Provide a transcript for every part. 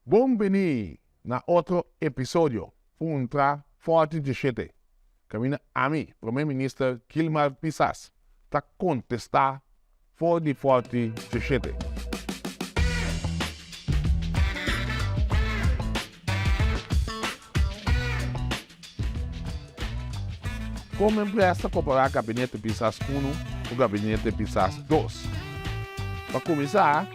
Bem-vindo na outro episódio, Puntra, Fòrti de 7. Caminha a mim, Primeiro-Ministro Kilmar Pisas, para contestar Fòrti de 7. Como empresa comparar gabinete Pisas 1 com o gabinete Pisas 2? Para começar,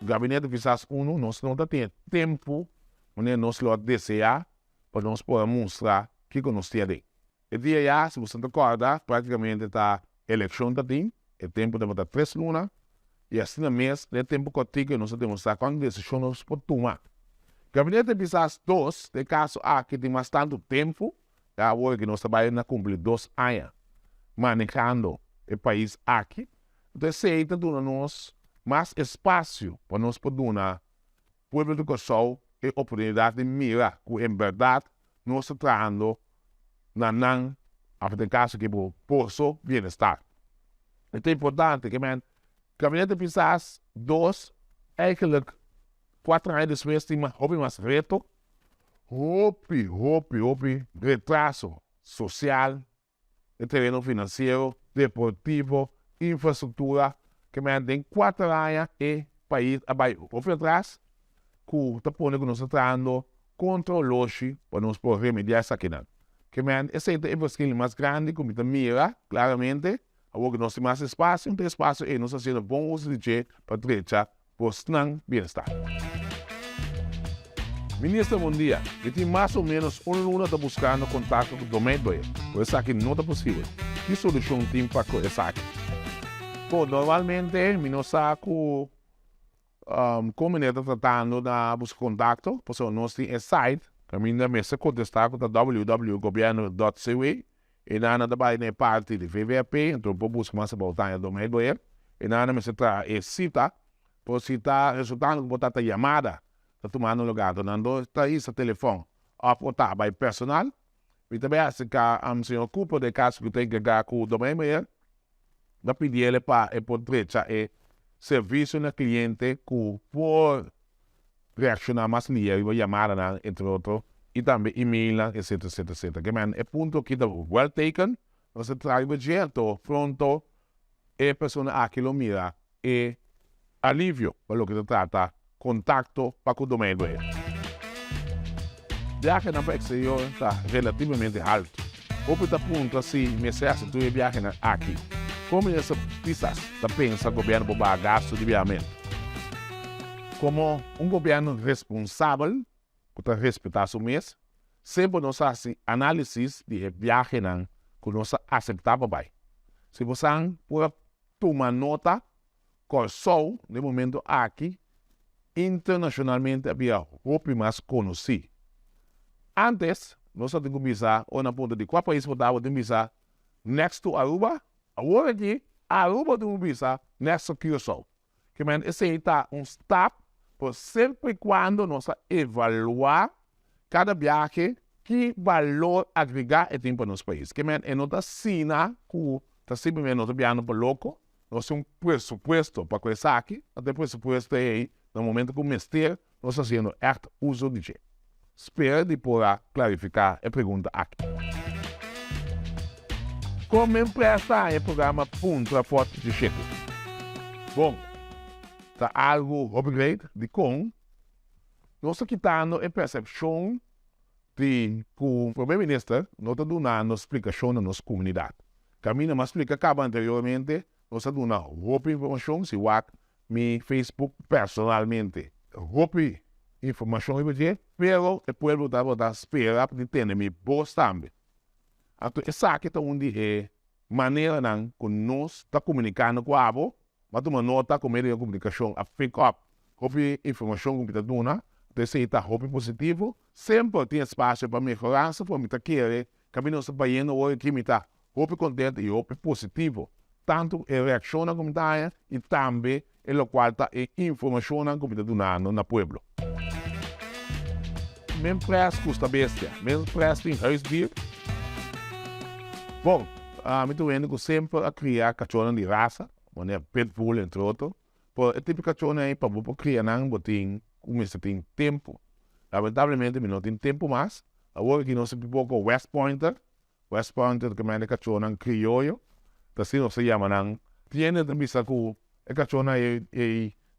gabinete Pisas 1, nós não temos tempo, nós não desejar para nós poder mostrar o que nós temos. E dia já, se você recorda, praticamente está eleição da tem, é tempo de botar 3 lunas, e assim no mês, é tempo que nós temos que quando decisão nós podemos tomar. Gabinete Pisas 2, de caso aqui tem mais tanto tempo, agora que nós trabalhamos a cumprir 2 anos, manejando o país aqui, então se está dando nós mais espaço para nós poder dar povo de Kosovo a oportunidade de mirar que, em verdade, nós estamos tratando na caso que o posso bem-estar. É importante que o gabinete Pisas 2, eigenlijk 4 anos depois, tem mais reto, retraso social, de terreno financeiro, deportivo, infraestrutura, que tem 4 anos e país abaixo. Por atrás, que está pondo que nós estamos tratando controle para nós poder remediar essa questão. Que esse é o esquema mais grande, como está mira, claramente, agora que nós temos mais espaço, e nós estamos fazendo bom uso de dinheiro para deixar por bem-estar. Ministro, bom dia. Eu tenho mais ou menos luna está buscando contato com o Promé, por isso aqui não é possível. Que solução tem para isso aqui? Bom, normalmente, nós sabemos como nós estamos tratando de buscar contato, por isso nós temos esse site, que nós kontestá com www.governo.cw, e nós também parte de VVP, então buscar mais voltar do meio e nós temos esse site, por se está resultando que botar a chamada, está tomando lugar, então está esse telefone, a botar para personal, e também se se ocupa de caso que tem que ganhar com o domain da pedir ele para poder serviço no cliente que por reaccionar mais ligeiro, chamada, entre outros, e também e-mail, etc. Que é ponto que está well taken, você traz o jeito, pronto, e a pessoa aqui lo mira, e alívio, para o que se trata, contato para o domain. Viagem na exterior está relativamente alto. Outro ponto, assim, me serve tu viagem aqui. Como essa Pisas está pensando o governo para gasto de viamento? Como governo responsável, que está respeitar o mês, sempre nós fazemos análise de viagem que nós aceitamos bem. Se você pode tomar nota, que só, no momento aqui, internacionalmente havia roupa mais conhecido. Antes, nós temos que pensar, ou na ponta de qual país podemos pensar, next to Aruba, agora aqui, Aruba temos que pensar, next to Curaçao. Que esse está step, por sempre e quando nós evaluar cada viagem, que valor agregar tem para o nosso país. Que é nota sina, que está simplesmente nós viajando para louco, nós temos pressuposto para começar aqui, até pressuposto aí, no momento que o mestre, nós estamos fazendo uso de dinheiro. Espero de poder clarificar a pergunta aqui. Como empresa é o programa Puntra Fòrti de 7. Bom, está algo upgrade de como nós estamos quitando a percepção de que o Primeiro-Ministro não está dando explicação na nossa comunidade. Caminho mais explicava anteriormente, nós estamos dando roupa informação, se o meu Facebook personalmente. Roupa informação e pero o povo está esperando para ter minha voz também. Então, essa aqui é onde maneira que nós estamos comunicando com a abo, mas uma nota com meio de comunicação a pick up, roupa informação que está dando, então está roupa positivo, sempre tem espaço para melhorar, se for me querer, caminho está fazendo hoje que me está roupa contente e roupa positivo, tanto a reação na comunidade e também o qual está a informação que está dando no povo. Mesmo preço custa bestia, mesmo preço em huisdier. Bom, muito bem que sempre a criar cachorro de raça, pitbull entre outros, por a tipo de cachorro aí para criar não botem começa a ter tempo. Lamentavelmente, não tem tempo mais. Agora que nós temos pouco West Pointer, que é cachorro criollo, assim não se chama, não. Tiene também saco, cachorro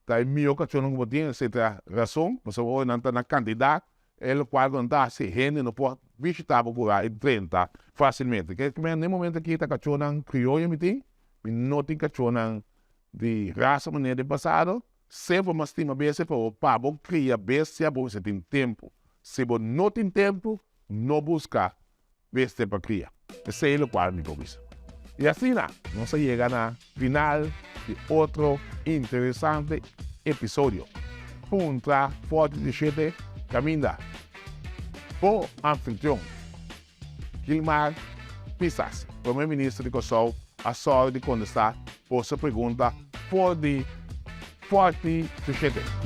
tá meu cachorro que tem certa razão, mas hoje não está na quantidade, ele qual não está se rende, não pode visitar por aí, 30 facilmente. Que no momento que está cachorro criollo, me tem, não tem cachorro de raça maneira de passado, sempre uma estima bestia para o pabo cria bestia, você tem tempo. Se você não tem tempo, não busca bestia para criar. Esse é o qual me propõe. E assim, nós chegamos na final de outro interessante episódio. Puntra, Fòrti 17, caminha. Por anfitrião, Gilmar Pisas, primeiro-ministro de Kosovo, a sorte de contestar por sua pergunta Fòrti 17.